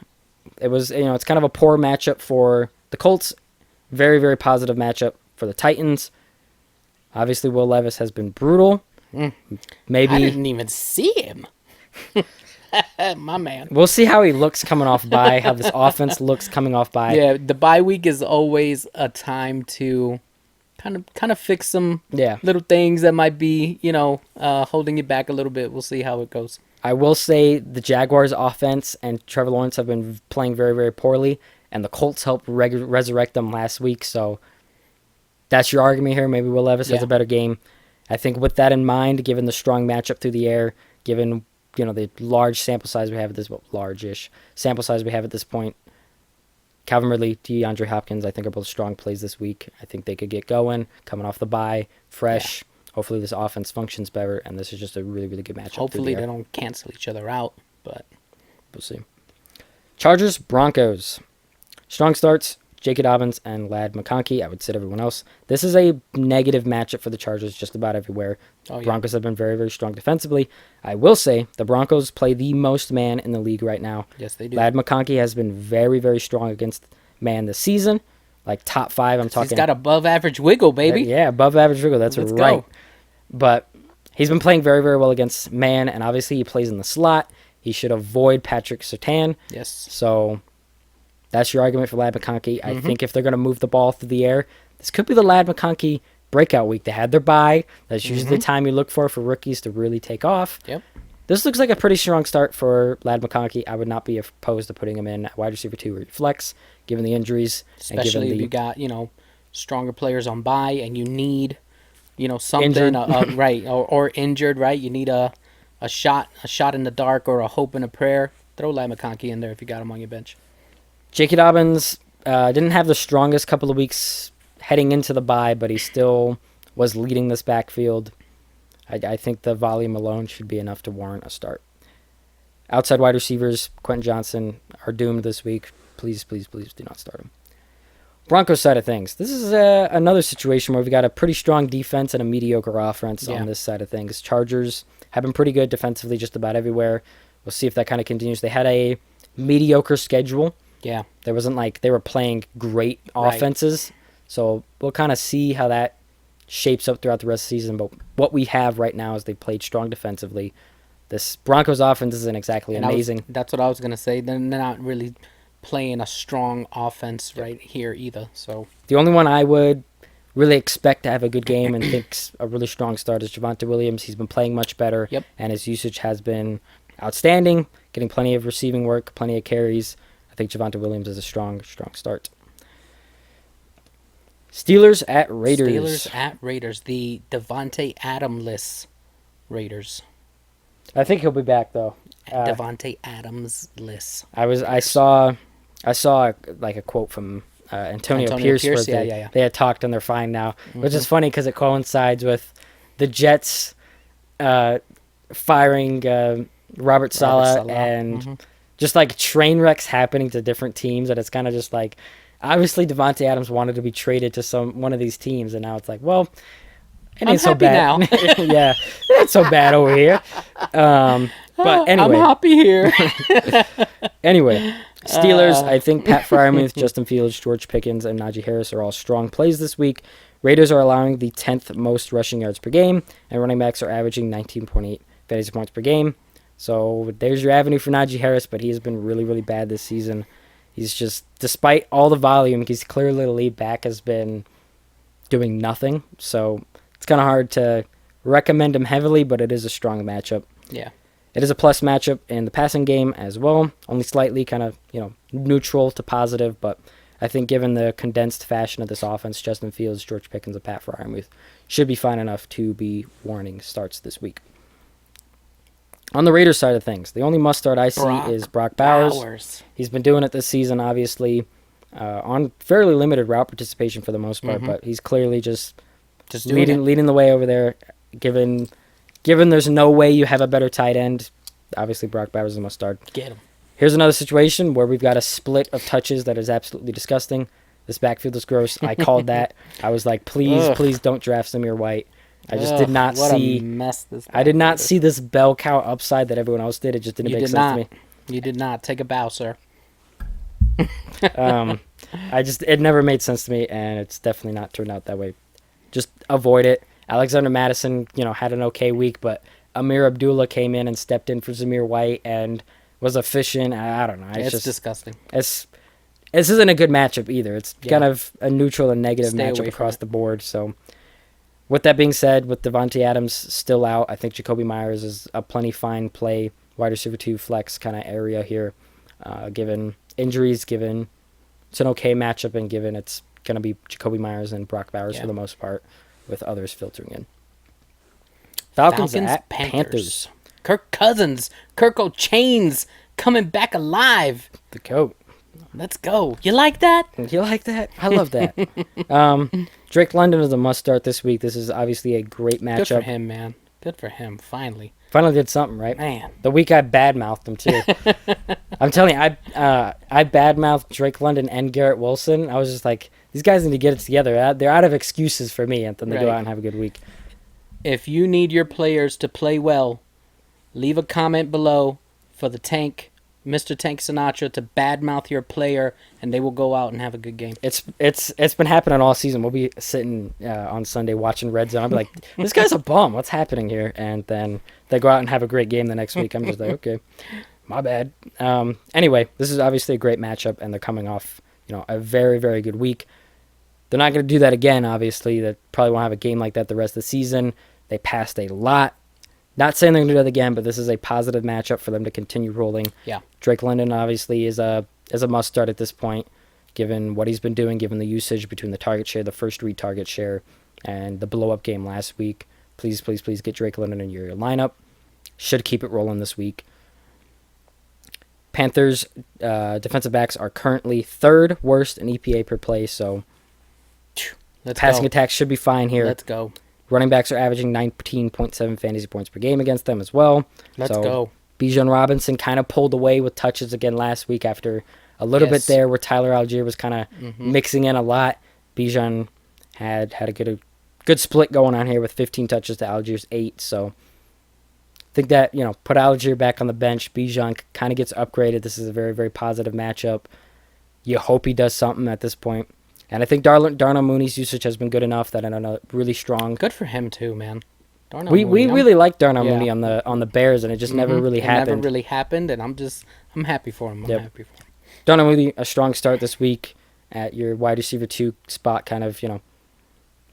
it's kind of a poor matchup for the Colts. Very, very positive matchup for the Titans. Obviously, Will Levis has been brutal. Maybe I didn't even see him. My man. We'll see how he looks coming off bye, how this offense looks coming off bye. Yeah, the bye week is always a time to kind of fix some little things that might be, holding you back a little bit. We'll see how it goes. I will say the Jaguars offense and Trevor Lawrence have been playing very, very poorly, and the Colts helped resurrect them last week, so that's your argument here. Maybe Will Levis has a better game. I think with that in mind, given the strong matchup through the air, given the large sample size we have at this, large-ish sample size we have at this point, Calvin Ridley, DeAndre Hopkins, I think are both strong plays this week. I think they could get going, coming off the bye, fresh. Yeah. Hopefully this offense functions better, and this is just a really, really good matchup. Hopefully they don't cancel each other out, but we'll see. Chargers, Broncos. Strong starts, J.K. Dobbins and Ladd McConkey. I would sit everyone else. This is a negative matchup for the Chargers just about everywhere. Broncos have been very, very strong defensively. I will say the Broncos play the most man in the league right now. Yes, they do. Ladd McConkey has been very, very strong against man this season. Like top 5, I'm talking. He's got above average wiggle, baby. Yeah, above average wiggle. That's Let's right. Go. But he's been playing very, very well against man, and obviously he plays in the slot. He should avoid Patrick Surtain. Yes. So that's your argument for Ladd McConkey. I think if they're going to move the ball through the air, this could be the Ladd McConkey breakout week. They had their bye. That's usually the time you look for rookies to really take off. Yep. This looks like a pretty strong start for Ladd McConkey. I would not be opposed to putting him in at wide receiver 2 or flex, given the injuries. Especially if you got, stronger players on bye and you need, something, right, or injured, right? You need a shot in the dark or a hope and a prayer. Throw Ladd McConkey in there if you got him on your bench. J.K. Dobbins didn't have the strongest couple of weeks heading into the bye, but he still was leading this backfield. I think the volume alone should be enough to warrant a start. Outside wide receivers, Quentin Johnson, are doomed this week. Please, please, please do not start him. Broncos side of things. This is another situation where we've got a pretty strong defense and a mediocre offense on this side of things. Chargers have been pretty good defensively just about everywhere. We'll see if that kind of continues. They had a mediocre schedule. Yeah. There wasn't like they were playing great offenses. So we'll kind of see how that shapes up throughout the rest of the season. But what we have right now is they played strong defensively. This Broncos offense isn't exactly amazing. That's what I was going to say. They're not really playing a strong offense right here either. So the only one I would really expect to have a good game and thinks a really strong start is Javonte Williams. He's been playing much better. Yep. And his usage has been outstanding, getting plenty of receiving work, plenty of carries. I think Javonte Williams is a strong, strong start. Steelers at Raiders. The Devontae Adams-less Raiders. I think he'll be back though. Devontae Adams-less. I saw like a quote from Antonio Pierce where they had talked and they're fine now, which is funny because it coincides with the Jets firing Robert Saleh and just like train wrecks happening to different teams, and it's kind of just like, obviously Devontae Adams wanted to be traded to one of these teams, and now it's like, well, it ain't so bad now. Yeah, it ain't so bad over here. But anyway, I'm happy here. Anyway, Steelers, I think Pat Freiermuth, Justin Fields, George Pickens, and Najee Harris are all strong plays this week. Raiders are allowing the 10th most rushing yards per game, and running backs are averaging 19.8 fantasy points per game. So there's your avenue for Najee Harris, but he has been really, really bad this season. He's just, despite all the volume, he's clearly the lead back, has been doing nothing. So it's kind of hard to recommend him heavily, but it is a strong matchup. Yeah. It is a plus matchup in the passing game as well, only slightly kind of, neutral to positive, but I think given the condensed fashion of this offense, Justin Fields, George Pickens, and Pat Freiermuth should be fine enough to be warning starts this week. On the Raiders side of things, the only must-start I see is Brock Bowers. He's been doing it this season, obviously, on fairly limited route participation for the most part, but he's clearly just leading the way over there, given there's no way you have a better tight end. Obviously, Brock Bowers is a must-start. Get him. Here's another situation where we've got a split of touches that is absolutely disgusting. This backfield is gross. I called that. I was like, please don't draft Zamir White. I just did not see. A mess this I did not see this bell cow upside that everyone else did. It just didn't make sense to me. You did not. Take a bow, sir. It never made sense to me, and it's definitely not turned out that way. Just avoid it. Alexander Madison, had an okay week, but Amir Abdullah came in and stepped in for Zamir White and was efficient. I don't know. It's just disgusting. This isn't a good matchup either. It's kind of a neutral and negative matchup across the board. So, with that being said, with Devontae Adams still out, I think Jacoby Myers is a plenty fine play, wide receiver 2 flex kind of area here, given injuries, given it's an okay matchup, and given it's going to be Jacoby Myers and Brock Bowers for the most part, with others filtering in. Falcons at Panthers. Kirk Cousins, Kirk O'Chains coming back alive. The GOAT. Let's go. You like that? You like that? I love that. Drake London is a must-start this week. This is obviously a great matchup. Good for him, man. Good for him, finally. Finally did something, right? Man. The week I badmouthed him, too. I'm telling you, I badmouthed Drake London and Garrett Wilson. I was just like, these guys need to get it together. They're out of excuses for me, and then they go out and have a good week. If you need your players to play well, leave a comment below for the Tank, Mr. Tank Sinatra, to badmouth your player, and they will go out and have a good game. It's been happening all season. We'll be sitting on Sunday watching Red Zone. I'll be like, this guy's a bum. What's happening here? And then they go out and have a great game the next week. I'm just like, okay, my bad. Anyway, this is obviously a great matchup, and they're coming off a very, very good week. They're not going to do that again, obviously. They probably won't have a game like that the rest of the season. They passed a lot. Not saying they're going to do that again, but this is a positive matchup for them to continue rolling. Yeah. Drake London obviously is a must-start at this point, given what he's been doing, given the usage between the target share, the first read target share, and the blow-up game last week. Please, please, please get Drake London in your lineup. Should keep it rolling this week. Panthers defensive backs are currently third worst in EPA per play, so passing attacks should be fine here. Let's go. Running backs are averaging 19.7 fantasy points per game against them as well. Let's go. Bijan Robinson kind of pulled away with touches again last week after a little bit there where Tyler Algier was kind of mixing in a lot. Bijan had a good split going on here with 15 touches to Algier's 8. So I think that, put Algier back on the bench. Bijan kind of gets upgraded. This is a very, very positive matchup. You hope he does something at this point. And I think Darnell Mooney's usage has been good enough that I don't know, really strong. Good for him too, man. We really like Darnell Mooney on the Bears, and it just never really happened. Never really happened, and I'm happy for him. I'm happy for him. Darnell Mooney, a strong start this week at your wide receiver 2 spot, kind of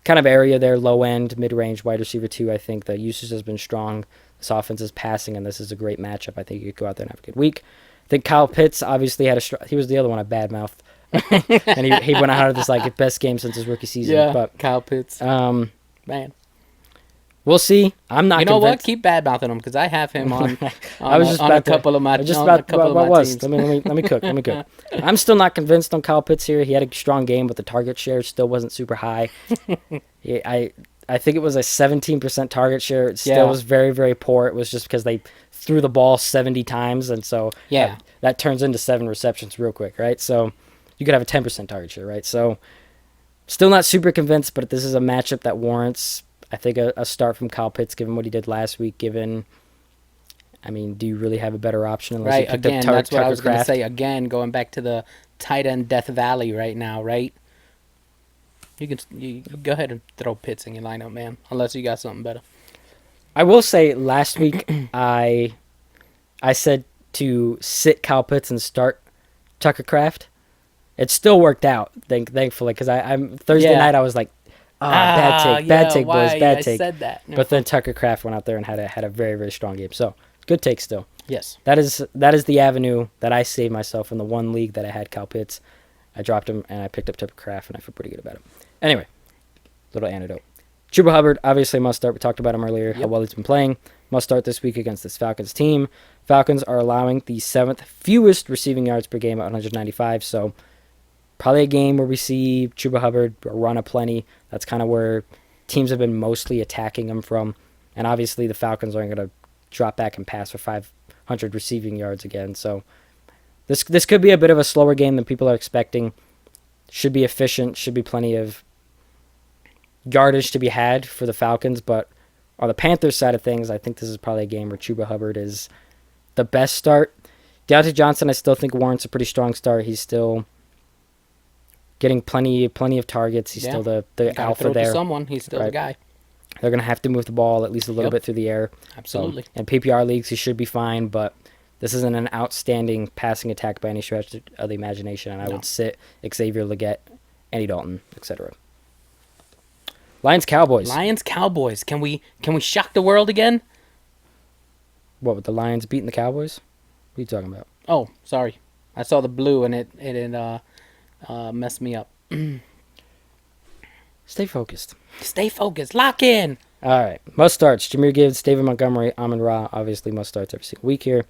area there, low end, mid range wide receiver 2. I think the usage has been strong. This offense is passing, and this is a great matchup. I think you could go out there and have a good week. I think Kyle Pitts obviously he was the other one I badmouthed. And he went out of this like best game since his rookie season. Yeah, but Kyle Pitts. Man, we'll see. I'm not. You know convinced. what? Keep bad mouthing him because I have him on. I was just on about a couple of my. Just about what was. Teams. Let me cook. I'm still not convinced on Kyle Pitts here. He had a strong game, but the target share still wasn't super high. I think it was a 17% target share. It still was very, very poor. It was just because they threw the ball 70 times, and so that turns into 7 receptions real quick, right? So you could have a 10% target share, right? So still not super convinced, but this is a matchup that warrants, I think, a start from Kyle Pitts, given what he did last week, do you really have a better option unless you picked up that's what I was going to say. Again, going back to the tight end Death Valley right now, right? You go ahead and throw Pitts in your lineup, man, unless you got something better. I will say last week I said to sit Kyle Pitts and start Tucker Kraft. It still worked out, thankfully, because I'm Thursday night I was like, bad take, boys, bad take. I said that. No. But then Tucker Kraft went out there and had a very, very strong game. So Good take still. Yes. That is the avenue that I saved myself in the one league that I had Kyle Pitts. I dropped him, and I picked up Tucker Kraft, and I feel pretty good about it. Anyway, little anecdote. Chuba Hubbard, obviously must start. We talked about him earlier, how well he's been playing. Must start this week against this Falcons team. Falcons are allowing the 7th fewest receiving yards per game at 195, so probably a game where we see Chuba Hubbard run aplenty. That's kind of where teams have been mostly attacking him from. And obviously the Falcons aren't going to drop back and pass for 500 receiving yards again. So this could be a bit of a slower game than people are expecting. Should be efficient. Should be plenty of yardage to be had for the Falcons. But on the Panthers side of things, I think this is probably a game where Chuba Hubbard is the best start. Deontay Johnson, I still think warrants a pretty strong start. He's still getting plenty of targets. He's still the alpha throw there. to someone. He's still the guy. They're going to have to move the ball at least a little bit through the air. Absolutely. So, in PPR leagues, he should be fine, but this isn't an outstanding passing attack by any stretch of the imagination, and I would sit Xavier Legette, Andy Dalton, etc. Lions-Cowboys. Lions-Cowboys. Can we shock the world again? What, with the Lions beating the Cowboys? What are you talking about? Oh, sorry. I saw the blue, and it messed me up. Stay focused. Stay focused. Lock in. All right. Must starts. Jahmyr Gibbs, David Montgomery, Amon-Ra. Obviously must starts every single week here.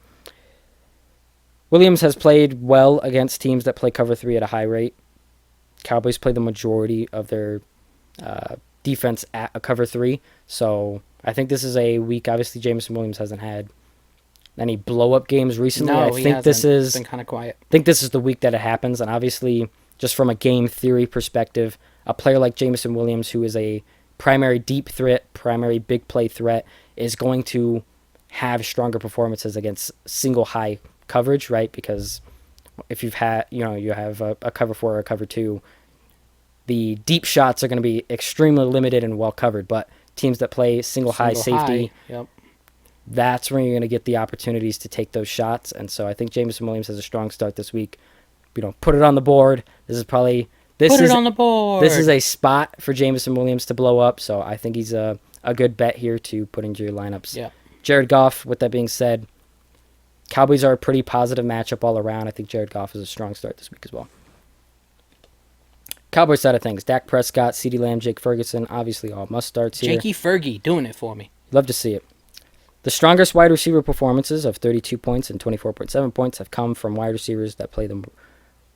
Williams has played well against teams that play cover 3 at a high rate. Cowboys play the majority of their defense at a cover 3. So I think this is a week. Obviously, Jameson Williams hasn't had any blow-up games recently. No, I think this is been kind of quiet. I think this is the week that it happens. And obviously, just from a game theory perspective, a player like Jameson Williams, who is a primary deep threat, primary big play threat, is going to have stronger performances against single high coverage, right? Because if you have a cover 4 or a cover 2, the deep shots are going to be extremely limited and well covered. But teams that play single high safety, that's where you're going to get the opportunities to take those shots. And so I think Jameson Williams has a strong start this week. Put it on the board. This is probably Put it on the board. This is a spot for Jameson Williams to blow up, so I think he's a good bet here to put into your lineups. Yeah. Jared Goff, with that being said, Cowboys are a pretty positive matchup all around. I think Jared Goff is a strong start this week as well. Cowboys side of things, Dak Prescott, CeeDee Lamb, Jake Ferguson, obviously all must-starts here. Jakey Fergie doing it for me. Love to see it. The strongest wide receiver performances of 32 points and 24.7 points have come from wide receivers that play the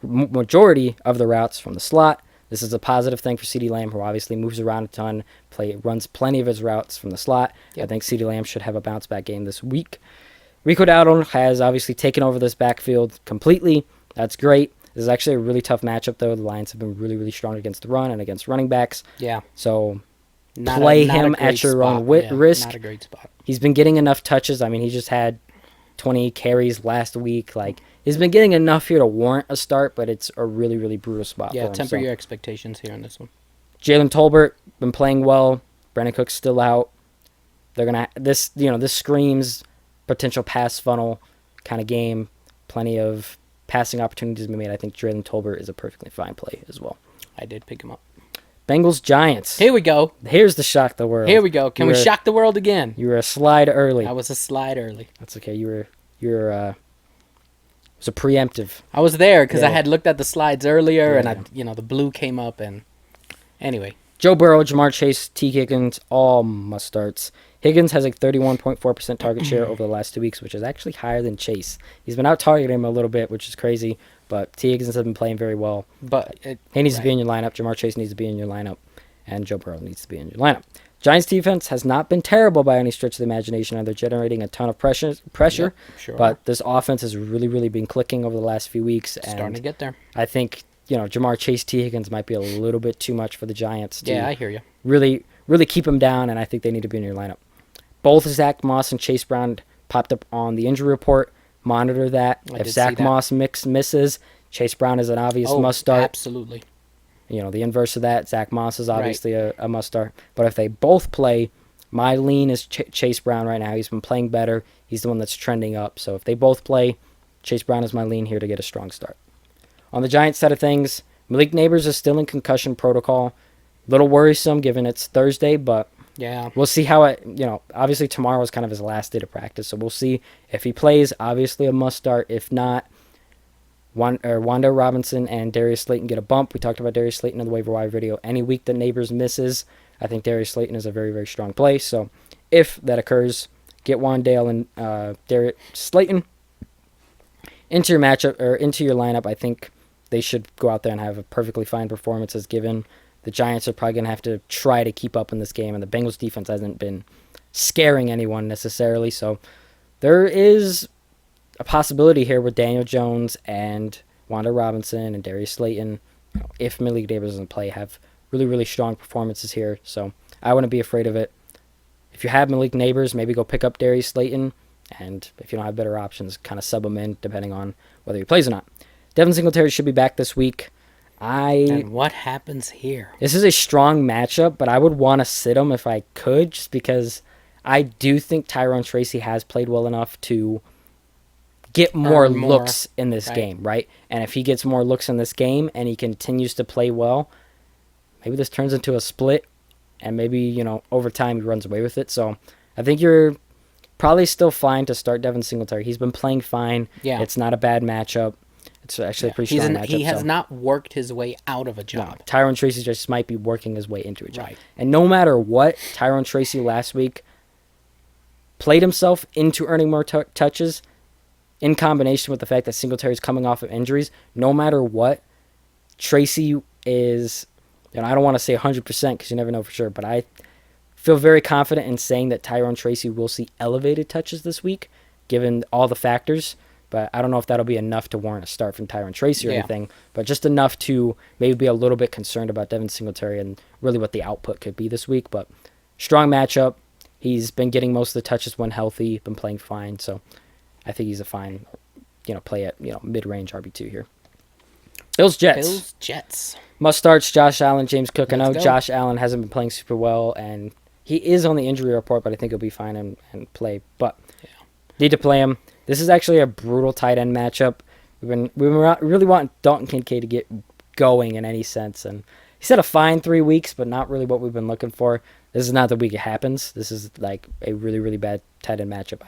majority of the routes from the slot. This is a positive thing for CeeDee Lamb, who obviously moves around a ton, runs plenty of his routes from the slot. Yep. I think CeeDee Lamb should have a bounce-back game this week. Rico Dowdle has obviously taken over this backfield completely. That's great. This is actually a really tough matchup, though. The Lions have been really, really strong against the run and against running backs. Yeah. So play him at your own risk. Not a great spot. He's been getting enough touches. I mean, he just had 20 carries last week. He's been getting enough here to warrant a start, but it's a really, really brutal spot for him. Temper your expectations here on this one. Jalen Tolbert been playing well. Brandon Cook's still out. They're gonna this screams potential pass funnel kind of game. Plenty of passing opportunities to be made. I think Jalen Tolbert is a perfectly fine play as well. I did pick him up. Bengals Giants. Here we go. Here's the shock the world. Here we go. Can we shock the world again? You were a slide early. I was a slide early. That's okay. It was a preemptive. I was there because I had looked at the slides earlier, and the blue came up, and anyway. Joe Burrow, Jamar Chase, T. Higgins, all must starts. Higgins has a 31.4% target share over the last 2 weeks, which is actually higher than Chase. He's been out targeting him a little bit, which is crazy, but T. Higgins has been playing very well. But he needs to be in your lineup. Jamar Chase needs to be in your lineup, and Joe Burrow needs to be in your lineup. Giants defense has not been terrible by any stretch of the imagination, and they're generating a ton of pressure. Yep, sure but this offense has really, really been clicking over the last few weeks. Starting to get there. I think Jamar Chase, T. Higgins might be a little bit too much for the Giants. Yeah, I hear you. Really, really keep them down, and I think they need to be in your lineup. Both Zach Moss and Chase Brown popped up on the injury report. Monitor that. If Zach Moss misses, Chase Brown is an obvious must start. Absolutely. The inverse of that, Zach Moss is obviously a must start. But if they both play, my lean is Chase Brown right now. He's been playing better. He's the one that's trending up. So if they both play, Chase Brown is my lean here to get a strong start. On the Giants side of things, Malik Neighbors is still in concussion protocol. Little worrisome given it's Thursday, but Yeah. We'll see how it, obviously tomorrow is kind of his last day to practice, so we'll see if he plays. Obviously a must start. If not, Wanda Robinson and Darius Slayton get a bump. We talked about Darius Slayton in the waiver wire video. Any week that Neighbors misses, I think Darius Slayton is a very, very strong play. So if that occurs, get Wandale and Darius Slayton into your matchup or into your lineup. I think they should go out there and have a perfectly fine performance, as given the Giants are probably going to have to try to keep up in this game, and the Bengals defense hasn't been scaring anyone necessarily. So there is a possibility here with Daniel Jones and Wanda Robinson and Darius Slayton, if Malik Davis doesn't play, have really, really strong performances here. So I wouldn't be afraid of it. If you have Malik Neighbors, maybe go pick up Darius Slayton, and if you don't have better options, kind of sub him in, depending on whether he plays or not. Devin Singletary should be back this week. And what happens here? This is a strong matchup, but I would want to sit him if I could, just because I do think Tyrone Tracy has played well enough to get more looks in this game, right? And if he gets more looks in this game and he continues to play well, maybe this turns into a split, and maybe, over time he runs away with it. So I think you're probably still fine to start Devin Singletary. He's been playing fine. Yeah. It's not a bad matchup. It's actually a pretty strong matchup. He has not worked his way out of a job. No, Tyrone Tracy just might be working his way into a job. Right. And no matter what, Tyrone Tracy last week played himself into earning more touches in combination with the fact that Singletary is coming off of injuries. No matter what, Tracy is, I don't want to say 100% because you never know for sure, but I feel very confident in saying that Tyrone Tracy will see elevated touches this week, given all the factors. But I don't know if that'll be enough to warrant a start from Tyrone Tracy or anything, but just enough to maybe be a little bit concerned about Devin Singletary and really what the output could be this week. But strong matchup. He's been getting most of the touches when healthy, been playing fine. So I think he's a fine, play at, mid-range RB2 here. Bills-Jets. Must starts Josh Allen, James Cook. I know Josh Allen hasn't been playing super well, and he is on the injury report, but I think he'll be fine and play. But need to play him. This is actually a brutal tight end matchup. We really want Dalton Kincaid to get going in any sense, and he's had a fine 3 weeks, but not really what we've been looking for. This is not the week it happens. This is like a really, really bad tight end matchup.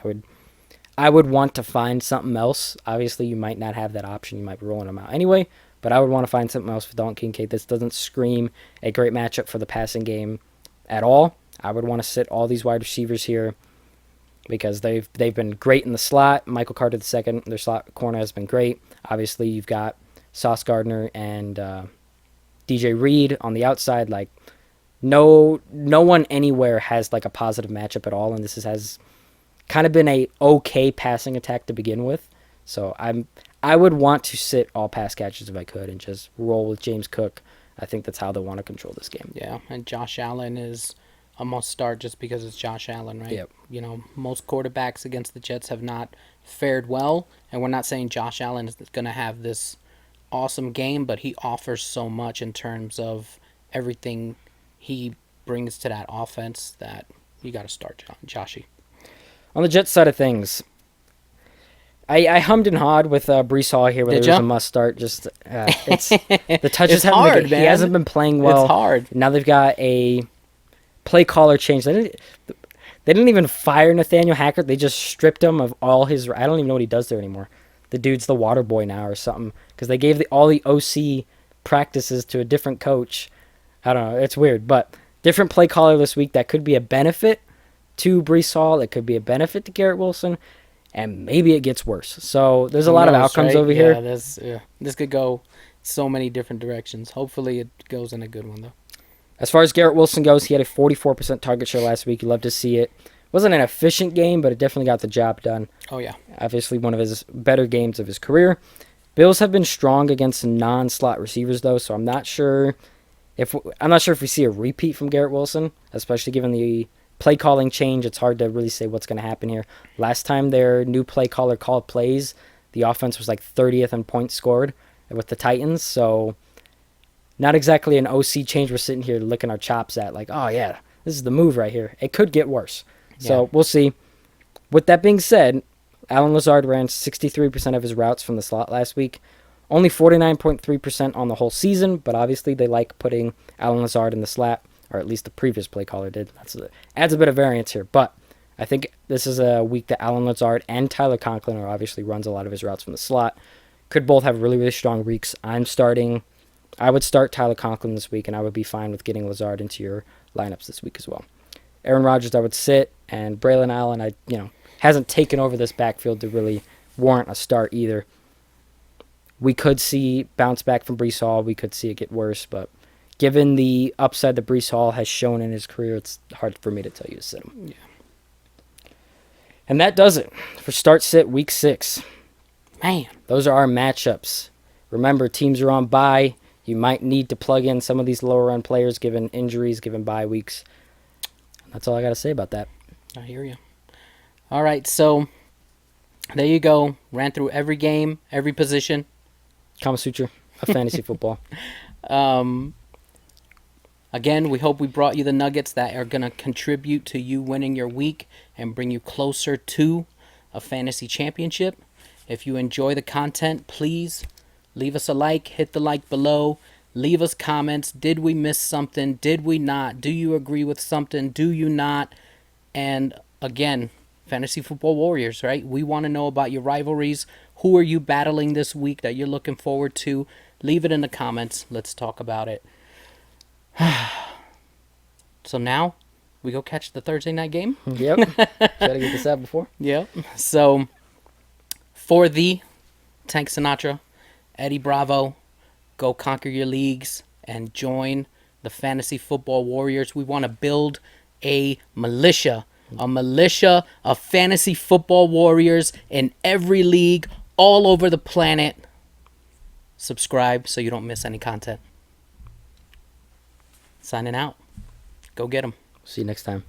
I would want to find something else. Obviously, you might not have that option. You might be rolling him out anyway, but I would want to find something else for Dalton Kincaid. This doesn't scream a great matchup for the passing game at all. I would want to sit all these wide receivers here, because they've been great in the slot. Michael Carter II, their slot corner, has been great. Obviously, you've got Sauce Gardner and DJ Reed on the outside. Like, no one anywhere has like a positive matchup at all, and this has kind of been a okay passing attack to begin with. So I would want to sit all pass catchers if I could and just roll with James Cook. I think that's how they want to control this game. Yeah, and Josh Allen is a must start just because it's Josh Allen, right? Yep. Most quarterbacks against the Jets have not fared well, and we're not saying Josh Allen is going to have this awesome game, but he offers so much in terms of everything he brings to that offense that you got to start Joshy. On the Jets side of things, I hummed and hawed with Breece Hall here, whether it was a must start. Just it's the touches it's hard, man. He hasn't been playing well. It's hard. Now they've got a play caller change. They didn't even fire Nathaniel Hackett. They just stripped him of all his. I don't even know what he does there anymore. The dude's the water boy now or something, because they gave all the OC practices to a different coach. I don't know. It's weird, but different play caller this week. That could be a benefit to Breece Hall. That could be a benefit to Garrett Wilson, and maybe it gets worse. So there's a lot of outcomes over here. This could go so many different directions. Hopefully it goes in a good one, though. As far as Garrett Wilson goes, he had a 44% target share last week. You love to see it. Wasn't an efficient game, but it definitely got the job done. Oh, yeah. Obviously one of his better games of his career. Bills have been strong against non-slot receivers, though, so I'm not sure if we see a repeat from Garrett Wilson, especially given the play calling change. It's hard to really say what's going to happen here. Last time their new play caller called plays, the offense was like 30th in points scored with the Titans, so not exactly an OC change we're sitting here licking our chops at, like, oh yeah, this is the move right here. It could get worse. So we'll see. With that being said, Alan Lazard ran 63% of his routes from the slot last week. Only 49.3% on the whole season, but obviously they like putting Alan Lazard in the slot or at least the previous play caller did. Adds a bit of variance here, but I think this is a week that Alan Lazard and Tyler Conklin, who obviously runs a lot of his routes from the slot, could both have really, really strong weeks. I would start Tyler Conklin this week, and I would be fine with getting Lazard into your lineups this week as well. Aaron Rodgers, I would sit, and Braylon Allen, hasn't taken over this backfield to really warrant a start either. We could see bounce back from Breece Hall. We could see it get worse, but given the upside that Breece Hall has shown in his career, it's hard for me to tell you to sit him. Yeah. And that does it for Start Sit Week 6. Man, those are our matchups. Remember, teams are on bye. You might need to plug in some of these lower-end players given injuries, given bye weeks. That's all I got to say about that. I hear you. All right, so there you go. Ran through every game, every position. Kama Sutra of fantasy football. Again, we hope we brought you the nuggets that are going to contribute to you winning your week and bring you closer to a fantasy championship. If you enjoy the content, please leave us a like, hit the like below, leave us comments. Did we miss something? Did we not? Do you agree with something? Do you not? And again, Fantasy Football Warriors, right? We want to know about your rivalries. Who are you battling this week that you're looking forward to? Leave it in the comments. Let's talk about it. So now, we go catch the Thursday night game? Yep. Gotta get this out before. Yep. So, for the Tank Sinatra, Eddie Bravo, go conquer your leagues and join the Fantasy Football Warriors. We want to build a militia of Fantasy Football Warriors in every league all over the planet. Subscribe so you don't miss any content. Signing out. Go get them. See you next time.